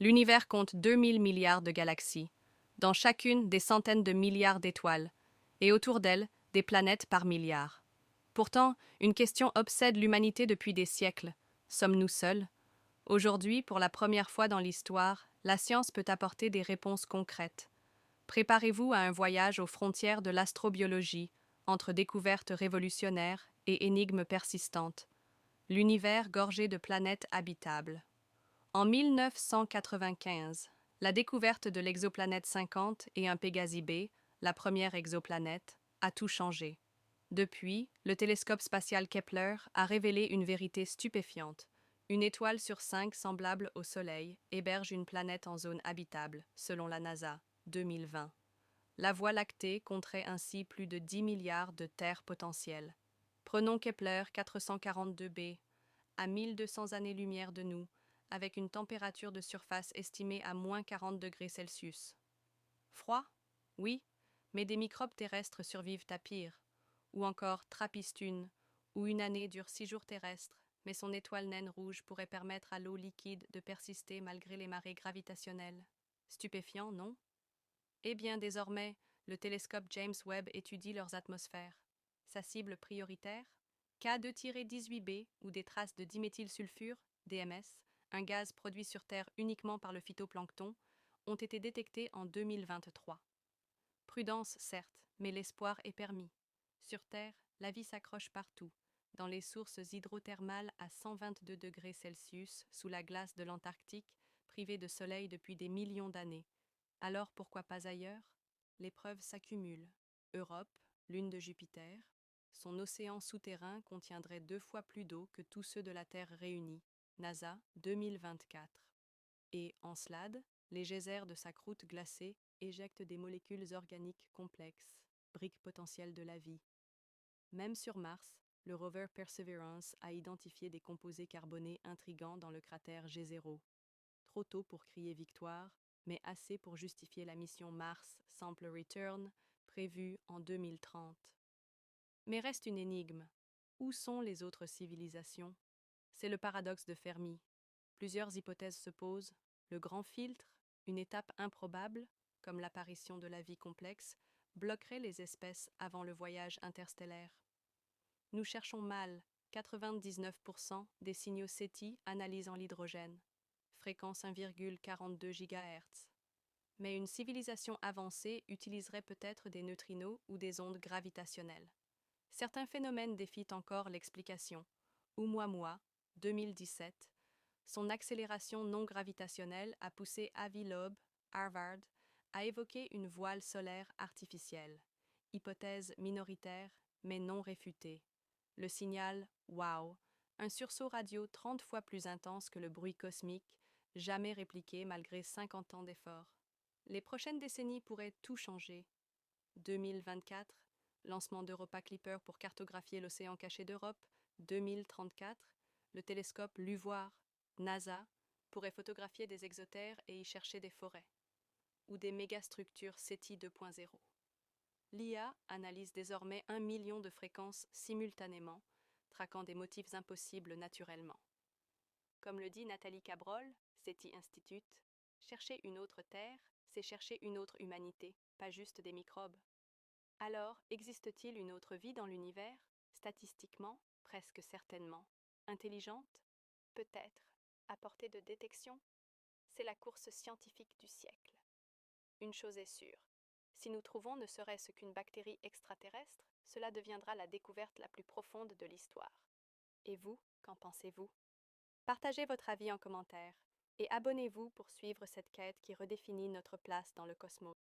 L'univers compte 2000 milliards de galaxies, dans chacune des centaines de milliards d'étoiles, et autour d'elles, des planètes par milliards. Pourtant, une question obsède l'humanité depuis des siècles. Sommes-nous seuls? Aujourd'hui, pour la première fois dans l'histoire, la science peut apporter des réponses concrètes. Préparez-vous à un voyage aux frontières de l'astrobiologie, entre découvertes révolutionnaires et énigmes persistantes. L'univers gorgé de planètes habitables. En 1995, la découverte de l'exoplanète 50 et un Pégasi B, la première exoplanète, a tout changé. Depuis, le télescope spatial Kepler a révélé une vérité stupéfiante. Une étoile sur 5 semblable au Soleil héberge une planète en zone habitable, selon la NASA, 2020. La Voie lactée compterait ainsi plus de 10 milliards de terres potentielles. Prenons Kepler 442b, à 1200 années-lumière de nous, avec une température de surface estimée à moins 40 degrés Celsius. Froid? Oui, mais des microbes terrestres survivent à pire. Ou encore Trappist-1, où une année dure 6 jours terrestres, mais son étoile naine rouge pourrait permettre à l'eau liquide de persister malgré les marées gravitationnelles. Stupéfiant, non? Eh bien, désormais, le télescope James Webb étudie leurs atmosphères. Sa cible prioritaire? K2-18b, ou des traces de diméthylsulfure, DMS, un gaz produit sur Terre uniquement par le phytoplancton, ont été détectés en 2023. Prudence, certes, mais l'espoir est permis. Sur Terre, la vie s'accroche partout, dans les sources hydrothermales à 122 degrés Celsius sous la glace de l'Antarctique, privée de soleil depuis des millions d'années. Alors pourquoi pas ailleurs? Les preuves s'accumulent. Europe, lune de Jupiter, son océan souterrain contiendrait 2 fois plus d'eau que tous ceux de la Terre réunis. NASA 2024. Et Encelade, les geysers de sa croûte glacée éjectent des molécules organiques complexes, briques potentielles de la vie. Même sur Mars, le rover Perseverance a identifié des composés carbonés intrigants dans le cratère G0. Trop tôt pour crier victoire, mais assez pour justifier la mission Mars Sample Return prévue en 2030. Mais reste une énigme. Où sont les autres civilisations? C'est le paradoxe de Fermi. Plusieurs hypothèses se posent. Le grand filtre, une étape improbable, comme l'apparition de la vie complexe, bloquerait les espèces avant le voyage interstellaire. Nous cherchons mal. 99% des signaux SETI analysant l'hydrogène. Fréquence 1,42 GHz. Mais une civilisation avancée utiliserait peut-être des neutrinos ou des ondes gravitationnelles. Certains phénomènes défient encore l'explication. Oumuamua, 2017, son accélération non gravitationnelle a poussé Avi Loeb, Harvard, à évoquer une voile solaire artificielle. Hypothèse minoritaire, mais non réfutée. Le signal WOW, un sursaut radio 30 fois plus intense que le bruit cosmique, jamais répliqué malgré 50 ans d'efforts. Les prochaines décennies pourraient tout changer. 2024, lancement d'Europa Clipper pour cartographier l'océan caché d'Europe. 2034, le télescope LUVOIR, NASA, pourrait photographier des exotères et y chercher des forêts. Ou des mégastructures SETI 2.0. L'IA analyse désormais 1 million de fréquences simultanément, traquant des motifs impossibles naturellement. Comme le dit Nathalie Cabrol, SETI Institute, chercher une autre Terre, c'est chercher une autre humanité, pas juste des microbes. Alors, existe-t-il une autre vie dans l'univers? Statistiquement, presque certainement. Intelligente? Peut-être. À portée de détection? C'est la course scientifique du siècle. Une chose est sûre, si nous trouvons ne serait-ce qu'une bactérie extraterrestre, cela deviendra la découverte la plus profonde de l'histoire. Et vous, qu'en pensez-vous? Partagez votre avis en commentaire et abonnez-vous pour suivre cette quête qui redéfinit notre place dans le cosmos.